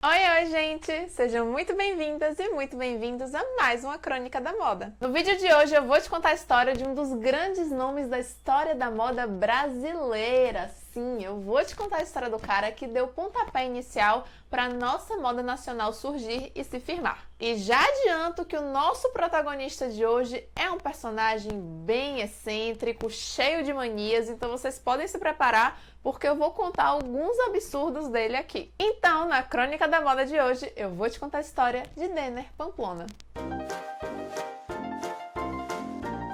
Oi, gente! Sejam muito bem-vindas e muito bem-vindos a mais uma Crônica da Moda. No vídeo de hoje eu vou te contar a história de um dos grandes nomes da história da moda brasileira. Sim, eu vou te contar a história do cara que deu o pontapé inicial para a nossa moda nacional surgir e se firmar. E já adianto que o nosso protagonista de hoje é um personagem bem excêntrico, cheio de manias, então vocês podem se preparar porque eu vou contar alguns absurdos dele aqui. Então, na Crônica da Moda de hoje, eu vou te contar a história de Denner Pamplona.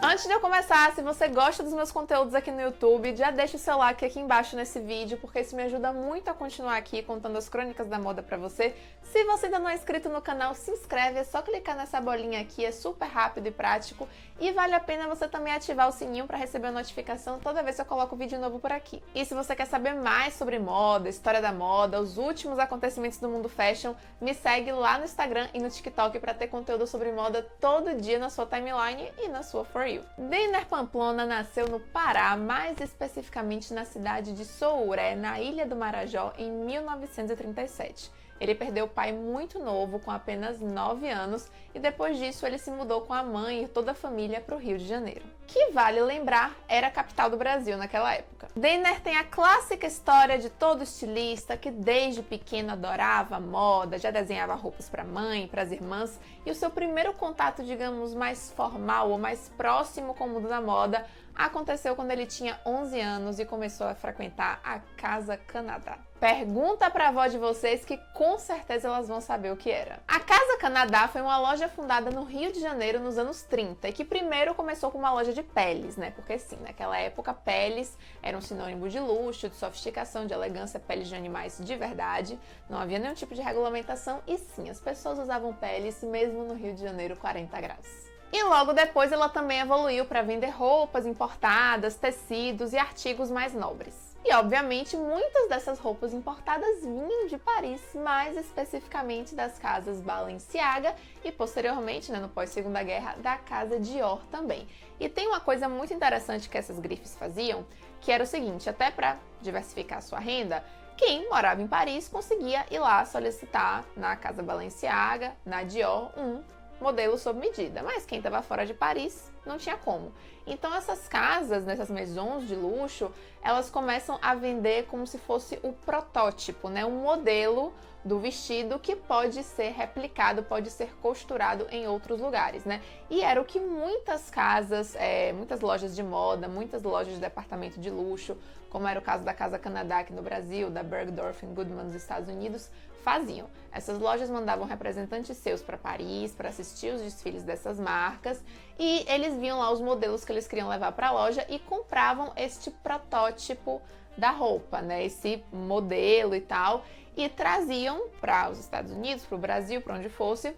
Antes de eu começar, se você gosta dos meus conteúdos aqui no YouTube, já deixa o seu like aqui embaixo nesse vídeo, porque isso me ajuda muito a continuar aqui contando as crônicas da moda pra você. Se você ainda não é inscrito no canal, se inscreve, é só clicar nessa bolinha aqui, é super rápido e prático. E vale a pena você também ativar o sininho para receber a notificação toda vez que eu coloco vídeo novo por aqui. E se você quer saber mais sobre moda, história da moda, os últimos acontecimentos do mundo fashion, me segue lá no Instagram e no TikTok para ter conteúdo sobre moda todo dia na sua timeline e na sua For You. Denner Pamplona nasceu no Pará, mais especificamente na cidade de Souré, na Ilha do Marajó, em 1937. Ele perdeu o pai muito novo, com apenas 9 anos, e depois disso ele se mudou com a mãe e toda a família para o Rio de Janeiro, que, vale lembrar, era a capital do Brasil naquela época. Denner tem a clássica história de todo estilista que desde pequeno adorava moda, já desenhava roupas para a mãe, para as irmãs, e o seu primeiro contato, digamos, mais formal ou mais próximo com o mundo da moda aconteceu quando ele tinha 11 anos e começou a frequentar a Casa Canadá. Pergunta pra avó de vocês que com certeza elas vão saber o que era. A Casa Canadá foi uma loja fundada no Rio de Janeiro nos anos 30 e que primeiro começou com uma loja de peles, né? Porque sim, naquela época peles eram sinônimo de luxo, de sofisticação, de elegância, peles de animais de verdade. Não havia nenhum tipo de regulamentação e sim, as pessoas usavam peles mesmo no Rio de Janeiro 40 graus. E logo depois ela também evoluiu para vender roupas importadas, tecidos e artigos mais nobres. E obviamente muitas dessas roupas importadas vinham de Paris, mais especificamente das casas Balenciaga e posteriormente, no pós-Segunda Guerra, da casa Dior também. E tem uma coisa muito interessante que essas grifes faziam, que era o seguinte, até para diversificar a sua renda, quem morava em Paris conseguia ir lá solicitar na casa Balenciaga, na Dior, um modelo sob medida, mas quem estava fora de Paris não tinha como. Então essas casas, nessas maisons de luxo, elas começam a vender como se fosse o protótipo, né? Um modelo do vestido que pode ser replicado, pode ser costurado em outros lugares, né? E era o que muitas casas, muitas lojas de moda, muitas lojas de departamento de luxo, como era o caso da Casa Canadá aqui no Brasil, da Bergdorf Goodman nos Estados Unidos, faziam. Essas lojas mandavam representantes seus para Paris para assistir os desfiles dessas marcas e eles viam lá os modelos que eles queriam levar para a loja e compravam este protótipo da roupa, né? Esse modelo e tal, e traziam para os Estados Unidos, para o Brasil, para onde fosse,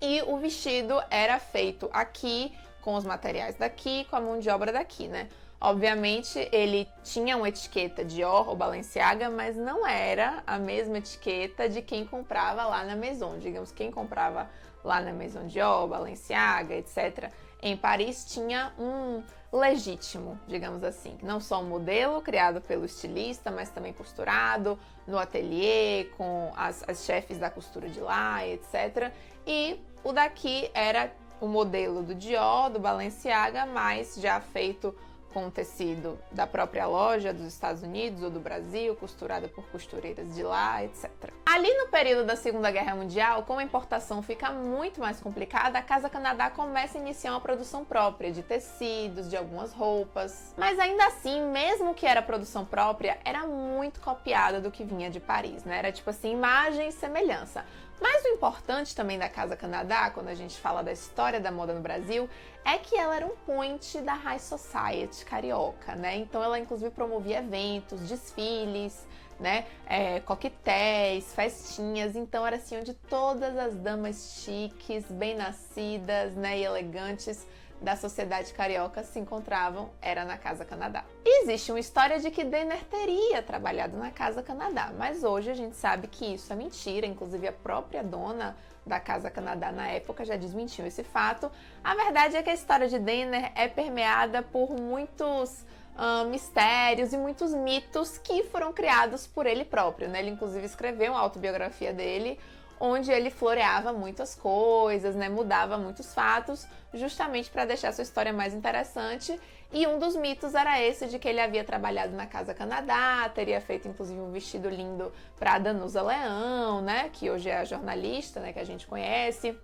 e o vestido era feito aqui, com os materiais daqui, com a mão de obra daqui, né? Obviamente, ele tinha uma etiqueta Dior ou Balenciaga, mas não era a mesma etiqueta de quem comprava lá na Maison. Digamos, quem comprava lá na Maison Dior, Balenciaga, etc., em Paris tinha um legítimo, digamos assim. Não só um modelo criado pelo estilista, mas também costurado no ateliê, com as chefes da costura de lá, etc. E o daqui era o modelo do Dior, do Balenciaga, mas já feito com tecido da própria loja dos Estados Unidos ou do Brasil, costurada por costureiras de lá, etc. Ali no período da Segunda Guerra Mundial, como a importação fica muito mais complicada, a Casa Canadá começa a iniciar uma produção própria de tecidos, de algumas roupas. Mas ainda assim, mesmo que era produção própria, era muito copiada do que vinha de Paris, né? Era tipo assim, imagem e semelhança. Mas o importante também da Casa Canadá, quando a gente fala da história da moda no Brasil, é que ela era um point da High Society carioca, né? Então ela inclusive promovia eventos, desfiles, né? Coquetéis, festinhas. Então era assim onde todas as damas chiques, bem-nascidas, né, e elegantes da sociedade carioca se encontravam, era na Casa Canadá. E existe uma história de que Denner teria trabalhado na Casa Canadá, mas hoje a gente sabe que isso é mentira, inclusive a própria dona da Casa Canadá na época já desmentiu esse fato. A verdade é que a história de Denner é permeada por muitos mistérios e muitos mitos que foram criados por ele próprio, né? Ele inclusive escreveu uma autobiografia dele, onde ele floreava muitas coisas, né? Mudava muitos fatos, justamente para deixar sua história mais interessante. E um dos mitos era esse de que ele havia trabalhado na Casa Canadá, teria feito inclusive um vestido lindo para a Danusa Leão, né? Que hoje é a jornalista, né? Que a gente conhece.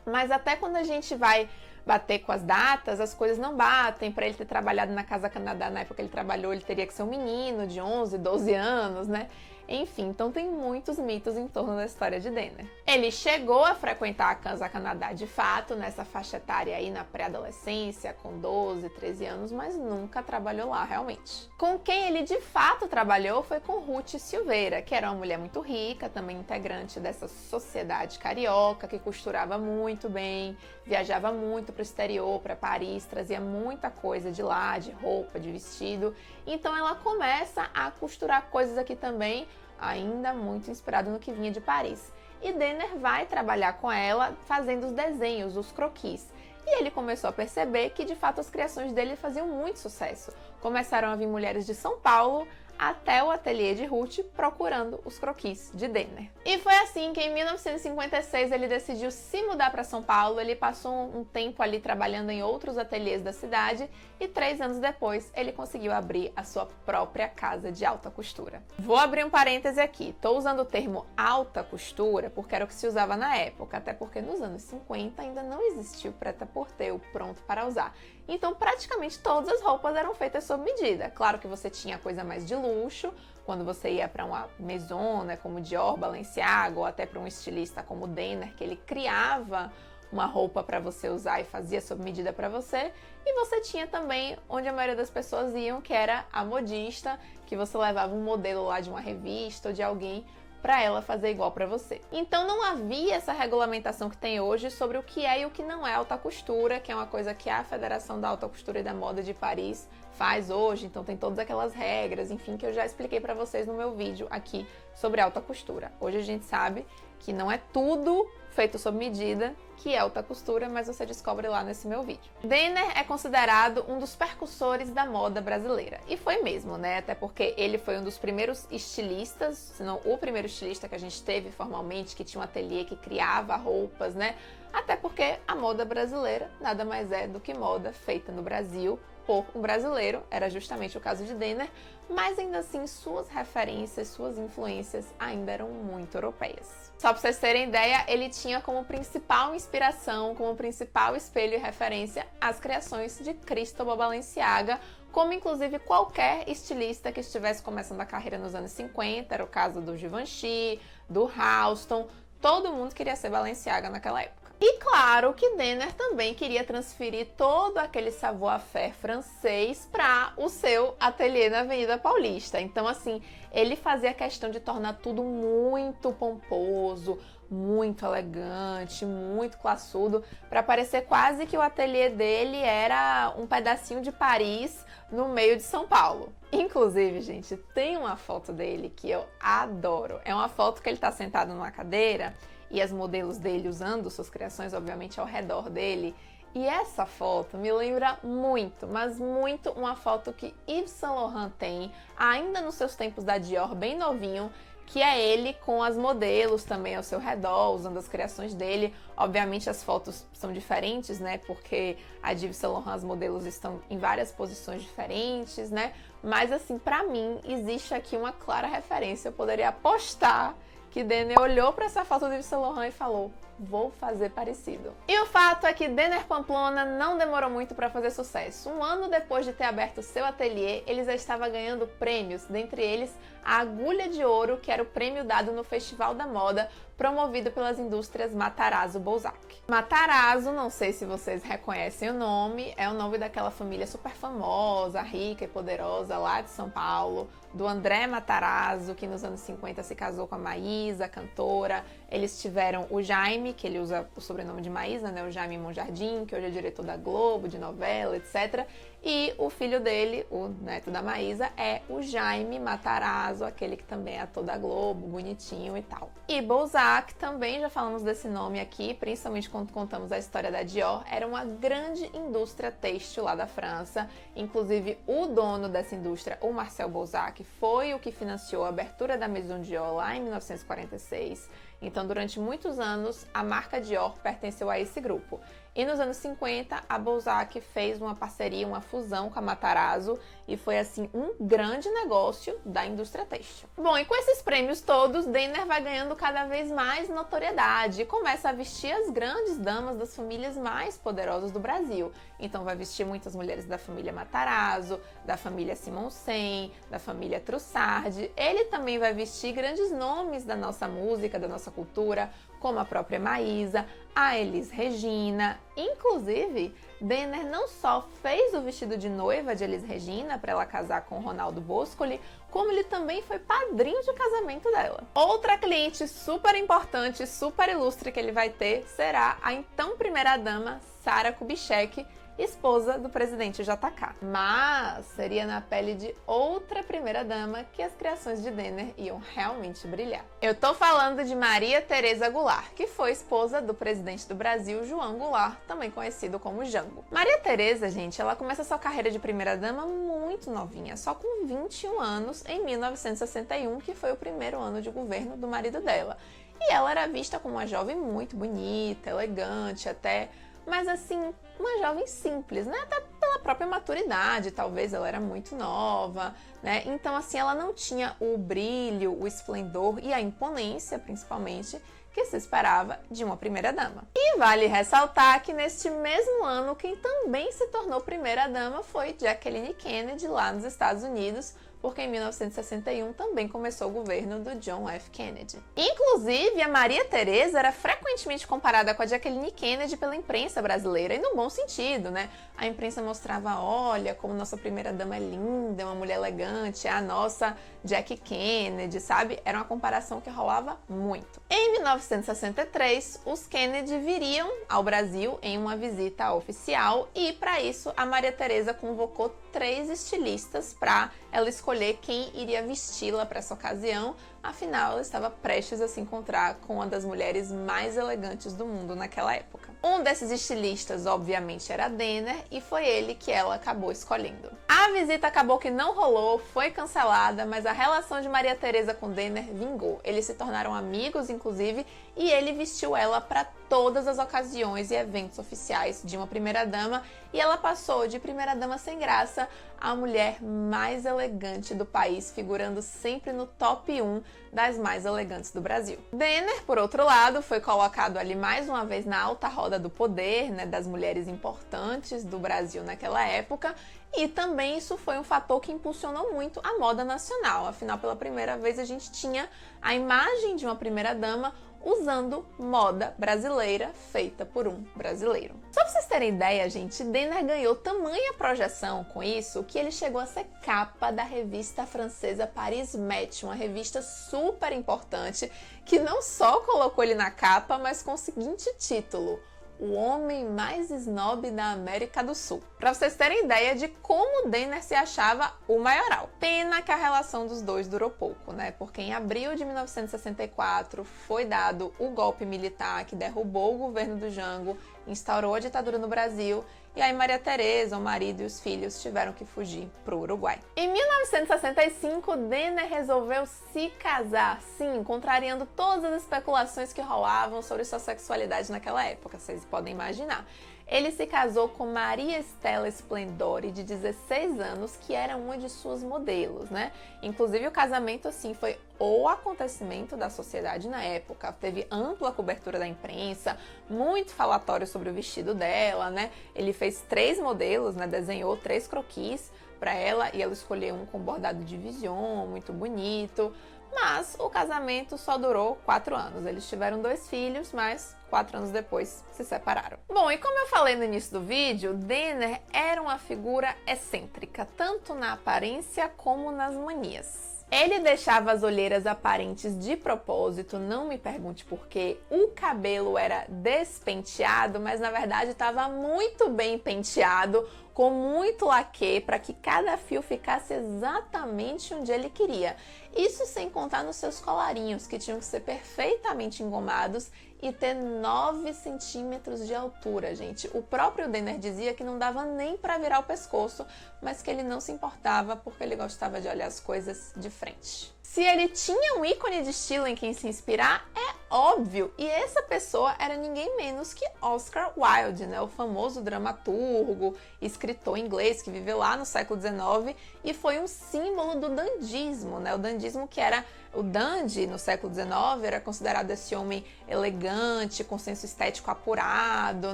Mas até quando a gente vai bater com as datas, as coisas não batem. Para ele ter trabalhado na Casa Canadá, na época que ele trabalhou, ele teria que ser um menino de 11, 12 anos, né? Enfim, então tem muitos mitos em torno da história de Denner. Ele chegou a frequentar a Casa Canadá de fato, nessa faixa etária aí na pré-adolescência, com 12, 13 anos, mas nunca trabalhou lá realmente. Com quem ele de fato trabalhou foi com Ruth Silveira, que era uma mulher muito rica, também integrante dessa sociedade carioca, que costurava muito bem, viajava muito para o exterior, para Paris, trazia muita coisa de lá, de roupa, de vestido. Então ela começa a costurar coisas aqui também, ainda muito inspirado no que vinha de Paris. E Denner vai trabalhar com ela fazendo os desenhos, os croquis. E ele começou a perceber que de fato as criações dele faziam muito sucesso. Começaram a vir mulheres de São Paulo até o ateliê de Ruth procurando os croquis de Denner. E foi assim que em 1956 ele decidiu se mudar para São Paulo. Ele passou um tempo ali trabalhando em outros ateliês da cidade e 3 anos depois ele conseguiu abrir a sua própria casa de alta costura. Vou abrir um parêntese aqui, tô usando o termo alta costura porque era o que se usava na época, até porque nos anos 50 ainda não existiu o prêt-à-porter, o pronto para usar. Então praticamente todas as roupas eram feitas sob medida. Claro que você tinha coisa mais de luxo, quando você ia para uma maison, né, como Dior, Balenciaga, ou até para um estilista como Denner, que ele criava uma roupa para você usar e fazia sob medida para você. E você tinha também onde a maioria das pessoas iam, que era a modista, que você levava um modelo lá de uma revista ou de alguém para ela fazer igual para você. Então não havia essa regulamentação que tem hoje sobre o que é e o que não é alta costura, que é uma coisa que a Federação da Alta Costura e da Moda de Paris faz hoje. Então tem todas aquelas regras, enfim, que eu já expliquei para vocês no meu vídeo aqui sobre alta costura. Hoje a gente sabe que não é tudo feito sob medida que é alta costura, mas você descobre lá nesse meu vídeo. Denner é considerado um dos percussores da moda brasileira. E foi mesmo, né? Até porque ele foi um dos primeiros estilistas, se não o primeiro estilista que a gente teve formalmente, que tinha um ateliê que criava roupas, né? Até porque a moda brasileira nada mais é do que moda feita no Brasil por um brasileiro, era justamente o caso de Denner, mas ainda assim suas referências, suas influências ainda eram muito europeias. Só para vocês terem ideia, ele tinha como principal inspiração, como principal espelho e referência as criações de Cristóbal Balenciaga, como inclusive qualquer estilista que estivesse começando a carreira nos anos 50, era o caso do Givenchy, do Halston, todo mundo queria ser Balenciaga naquela época. E claro que Denner também queria transferir todo aquele savoir-faire francês para o seu ateliê na Avenida Paulista. Então, assim, ele fazia questão de tornar tudo muito pomposo, muito elegante, muito classudo, para parecer quase que o ateliê dele era um pedacinho de Paris no meio de São Paulo. Inclusive, gente, tem uma foto dele que eu adoro. É uma foto que ele está sentado numa cadeira e as modelos dele usando suas criações, obviamente, ao redor dele. E essa foto me lembra muito, mas muito, uma foto que Yves Saint Laurent tem, ainda nos seus tempos da Dior, bem novinho, que é ele com as modelos também ao seu redor, usando as criações dele. Obviamente as fotos são diferentes, né? Porque a de Yves Saint Laurent, as modelos estão em várias posições diferentes, né? Mas assim, pra mim, existe aqui uma clara referência. Eu poderia apostar que Denner olhou para essa foto do Yves Saint Laurent e falou: vou fazer parecido. E o fato é que Denner Pamplona não demorou muito para fazer sucesso. Um ano depois de ter aberto seu ateliê, ele já estava ganhando prêmios, dentre eles a Agulha de Ouro, que era o prêmio dado no Festival da Moda, promovido pelas indústrias Matarazzo-Bolzac. Matarazzo, não sei se vocês reconhecem o nome, é o nome daquela família super famosa, rica e poderosa lá de São Paulo, do André Matarazzo, que nos anos 50 se casou com a Maísa, cantora. Eles tiveram o Jaime, que ele usa o sobrenome de Maísa, né? O Jaime Monjardim, que hoje é diretor da Globo, de novela, etc. E o filho dele, o neto da Maísa, é o Jaime Matarazzo, aquele que também é ator da Globo, bonitinho e tal. E Balzac, também já falamos desse nome aqui, principalmente quando contamos a história da Dior, era uma grande indústria têxtil lá da França. Inclusive, o dono dessa indústria, o Marcel Balzac, foi o que financiou a abertura da Maison Dior lá em 1946. Então, durante muitos anos, a marca Dior pertenceu a esse grupo. E nos anos 50, a Balzac fez uma parceria, uma fusão com a Matarazzo e foi, assim, um grande negócio da indústria têxtil. Bom, e com esses prêmios todos, Denner vai ganhando cada vez mais notoriedade e começa a vestir as grandes damas das famílias mais poderosas do Brasil. Então, vai vestir muitas mulheres da família Matarazzo, da família Simonsen, da família Trussardi. Ele também vai vestir grandes nomes da nossa música, da nossa cultura, como a própria Maísa, a Elis Regina. Inclusive, Denner não só fez o vestido de noiva de Elis Regina para ela casar com Ronaldo Boscoli, como ele também foi padrinho de casamento dela. Outra cliente super importante, super ilustre que ele vai ter será a então primeira-dama Sara Kubitschek, esposa do presidente JK. Mas seria na pele de outra primeira-dama que as criações de Denner iam realmente brilhar. Eu tô falando de Maria Tereza Goulart, que foi esposa do presidente do Brasil, João Goulart, também conhecido como Jango. Maria Tereza, gente, ela começa sua carreira de primeira-dama muito novinha, só com 21 anos, em 1961, que foi o primeiro ano de governo do marido dela. E ela era vista como uma jovem muito bonita, elegante, até, mas assim, uma jovem simples, né? Até pela própria maturidade, talvez ela era muito nova, né? Então, assim, ela não tinha o brilho, o esplendor e a imponência, principalmente, que se esperava de uma primeira-dama. E vale ressaltar que neste mesmo ano, quem também se tornou primeira-dama foi Jacqueline Kennedy, lá nos Estados Unidos, porque em 1961 também começou o governo do John F. Kennedy. Inclusive, a Maria Tereza era frequentemente comparada com a Jacqueline Kennedy pela imprensa brasileira, e no bom sentido, né? A imprensa mostrava, olha, como nossa primeira-dama é linda, uma mulher elegante, é a nossa Jack Kennedy, sabe? Era uma comparação que rolava muito. Em 1963, os Kennedy viriam ao Brasil em uma visita oficial e, para isso, a Maria Tereza convocou 3 estilistas para ela escolher quem iria vesti-la para essa ocasião. Afinal, ela estava prestes a se encontrar com uma das mulheres mais elegantes do mundo naquela época. Um desses estilistas, obviamente, era Denner, e foi ele que ela acabou escolhendo. A visita acabou que não rolou, foi cancelada, mas a relação de Maria Tereza com Denner vingou. Eles se tornaram amigos, inclusive, e ele vestiu ela para todas as ocasiões e eventos oficiais de uma primeira-dama, e ela passou de primeira-dama sem graça a mulher mais elegante do país, figurando sempre no top 1 das mais elegantes do Brasil. Denner, por outro lado, foi colocado ali mais uma vez na alta roda do poder, né, das mulheres importantes do Brasil naquela época, e também isso foi um fator que impulsionou muito a moda nacional. Afinal, pela primeira vez a gente tinha a imagem de uma primeira-dama usando moda brasileira feita por um brasileiro. Só pra vocês terem ideia, gente, Denner ganhou tamanha projeção com isso que ele chegou a ser capa da revista francesa Paris Match, uma revista super importante que não só colocou ele na capa, mas com o seguinte título: o homem mais snob da América do Sul. Pra vocês terem ideia de como Denner se achava o maioral. Pena que a relação dos dois durou pouco, né? Porque em abril de 1964 foi dado o golpe militar que derrubou o governo do Jango, instaurou a ditadura no Brasil, e aí Maria Tereza, o marido e os filhos tiveram que fugir pro Uruguai. Em 1965, Denner resolveu se casar, sim, contrariando todas as especulações que rolavam sobre sua sexualidade naquela época, vocês podem imaginar. Ele se casou com Maria Estela Splendore, de 16 anos, que era uma de suas modelos, né? Inclusive, o casamento, assim, foi o acontecimento da sociedade na época. Teve ampla cobertura da imprensa, muito falatório sobre o vestido dela, né? Ele fez 3 modelos, né? Desenhou 3 croquis para ela e ela escolheu um com bordado de vision, muito bonito. Mas o casamento só durou 4 anos. Eles tiveram 2 filhos, mas 4 anos depois se separaram. Bom, e como eu falei no início do vídeo, Denner era uma figura excêntrica, tanto na aparência como nas manias. Ele deixava as olheiras aparentes de propósito, não me pergunte por quê. O cabelo era despenteado, mas na verdade estava muito bem penteado. com muito laque para que cada fio ficasse exatamente onde ele queria. Isso sem contar nos seus colarinhos, que tinham que ser perfeitamente engomados e ter 9 centímetros de altura, gente. O próprio Denner dizia que não dava nem para virar o pescoço, mas que ele não se importava porque ele gostava de olhar as coisas de frente. Se ele tinha um ícone de estilo em quem se inspirar, é óbvio, e essa pessoa era ninguém menos que Oscar Wilde, né? O famoso dramaturgo, escritor inglês que viveu lá no século XIX e foi um símbolo do dandismo, né? O dandismo que era o dandy no século XIX era considerado esse homem elegante, com senso estético apurado,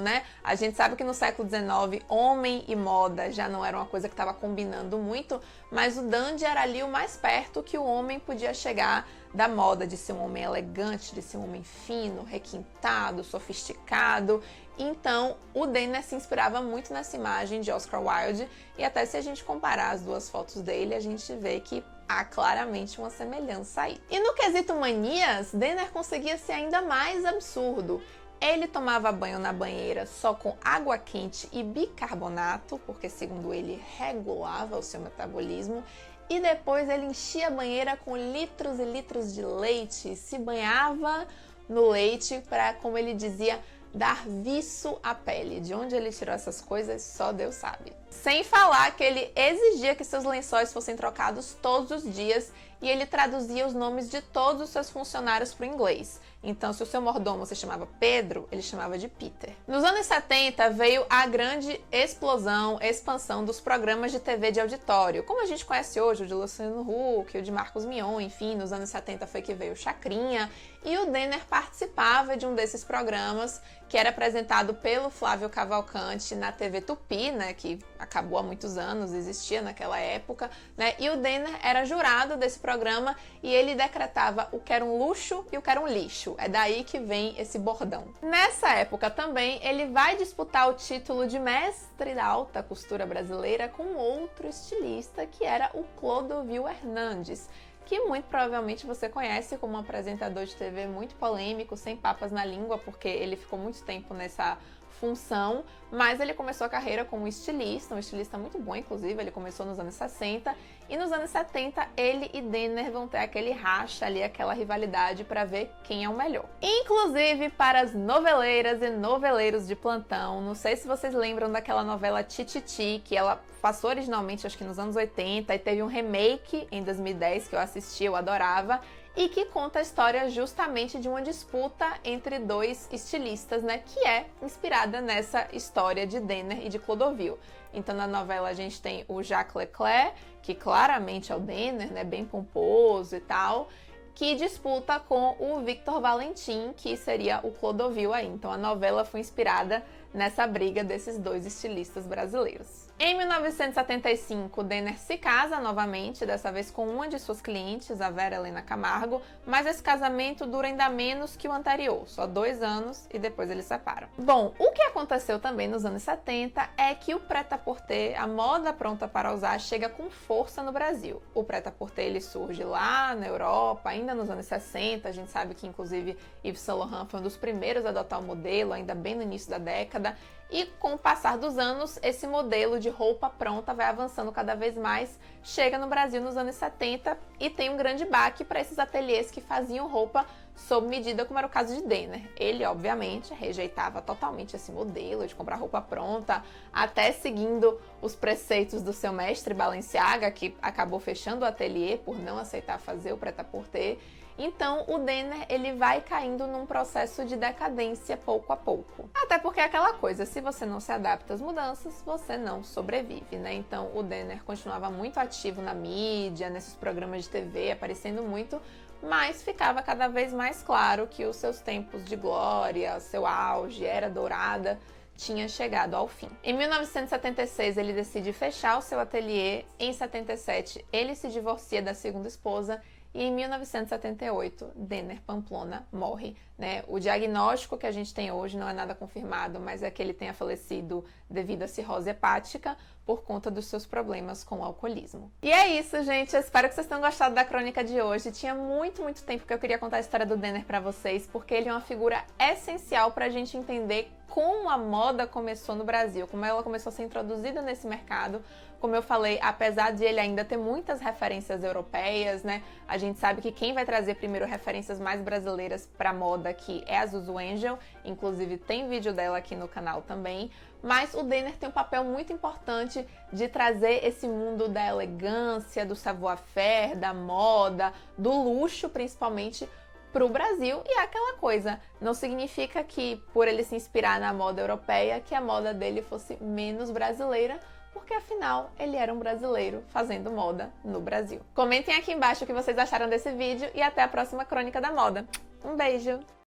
né? A gente sabe que no século XIX homem e moda já não era uma coisa que estava combinando muito, mas o dandy era ali o mais perto que o homem podia chegar da moda, de ser um homem elegante, de ser um homem fino, requintado, sofisticado. Então, o Denner se inspirava muito nessa imagem de Oscar Wilde e até se a gente comparar as duas fotos dele, a gente vê que há claramente uma semelhança aí. E no quesito manias, Denner conseguia ser ainda mais absurdo. Ele tomava banho na banheira só com água quente e bicarbonato, porque segundo ele regulava o seu metabolismo, e depois ele enchia a banheira com litros e litros de leite, se banhava no leite para, como ele dizia, dar viço à pele. De onde ele tirou essas coisas, só Deus sabe. Sem falar que ele exigia que seus lençóis fossem trocados todos os dias e ele traduzia os nomes de todos os seus funcionários para o inglês. Então, se o seu mordomo se chamava Pedro, ele chamava de Peter. Nos anos 70 veio a grande expansão dos programas de TV de auditório, como a gente conhece hoje, o de Luciano Huck, o de Marcos Mion, enfim, nos anos 70 foi que veio o Chacrinha, e o Denner participava de um desses programas que era apresentado pelo Flávio Cavalcante na TV Tupi, né, que acabou há muitos anos, existia naquela época, né, e o Denner era jurado desse programa e ele decretava o que era um luxo e o que era um lixo. É daí que vem esse bordão. Nessa época também, ele vai disputar o título de mestre da alta costura brasileira com outro estilista, que era o Clodovil Hernandes, que muito provavelmente você conhece como um apresentador de TV muito polêmico, sem papas na língua, porque ele ficou muito tempo nessa função, mas ele começou a carreira como estilista, um estilista muito bom, inclusive, ele começou nos anos 60, e nos anos 70 ele e Denner vão ter aquele racha ali, aquela rivalidade para ver quem é o melhor. Inclusive para as noveleiras e noveleiros de plantão, não sei se vocês lembram daquela novela Tititi, que ela passou originalmente acho que nos anos 80 e teve um remake em 2010 que eu assisti, eu adorava, e que conta a história justamente de uma disputa entre dois estilistas, né, que é inspirada nessa história de Denner e de Clodovil. Então na novela a gente tem o Jacques Leclerc, que claramente é o Denner, né, bem pomposo e tal, que disputa com o Victor Valentim, que seria o Clodovil aí. Então a novela foi inspirada nessa briga desses dois estilistas brasileiros. Em 1975, Denner se casa novamente, dessa vez com uma de suas clientes, a Vera Helena Camargo, mas esse casamento dura ainda menos que o anterior, só 2 anos e depois eles separam. Bom, o que aconteceu também nos anos 70 é que o prêt-à-porter, a moda pronta para usar, chega com força no Brasil. O prêt-à-porter ele surge lá na Europa, ainda nos anos 60, a gente sabe que inclusive Yves Saint Laurent foi um dos primeiros a adotar o modelo, ainda bem no início da década, e com o passar dos anos, esse modelo de roupa pronta vai avançando cada vez mais, chega no Brasil nos anos 70 e tem um grande baque para esses ateliês que faziam roupa sob medida, como era o caso de Denner. Ele, obviamente, rejeitava totalmente esse modelo de comprar roupa pronta, até seguindo os preceitos do seu mestre Balenciaga, que acabou fechando o ateliê por não aceitar fazer o prêt-à-porter. Então, o Denner, ele vai caindo num processo de decadência pouco a pouco. Até porque é aquela coisa, se você não se adapta às mudanças, você não sobrevive, né? Então, o Denner continuava muito ativo na mídia, nesses programas de TV, aparecendo muito, mas ficava cada vez mais claro que os seus tempos de glória, seu auge, era dourada, tinha chegado ao fim. Em 1976, ele decide fechar o seu ateliê. Em 77, ele se divorcia da segunda esposa. E em 1978, Denner Pamplona morre, né? O diagnóstico que a gente tem hoje não é nada confirmado, mas é que ele tenha falecido devido a cirrose hepática por conta dos seus problemas com o alcoolismo. E é isso, gente. Eu espero que vocês tenham gostado da crônica de hoje. Tinha muito tempo que eu queria contar a história do Denner pra vocês, porque ele é uma figura essencial pra gente entender como a moda começou no Brasil, como ela começou a ser introduzida nesse mercado. Como eu falei, apesar de ele ainda ter muitas referências europeias, né? A gente sabe que quem vai trazer primeiro referências mais brasileiras para moda aqui é a Zuzu Angel, inclusive tem vídeo dela aqui no canal também. Mas o Denner tem um papel muito importante de trazer esse mundo da elegância, do savoir-faire, da moda, do luxo principalmente, para o Brasil. E é aquela coisa, não significa que por ele se inspirar na moda europeia, que a moda dele fosse menos brasileira, porque afinal ele era um brasileiro fazendo moda no Brasil. Comentem aqui embaixo o que vocês acharam desse vídeo e até a próxima Crônica da Moda. Um beijo!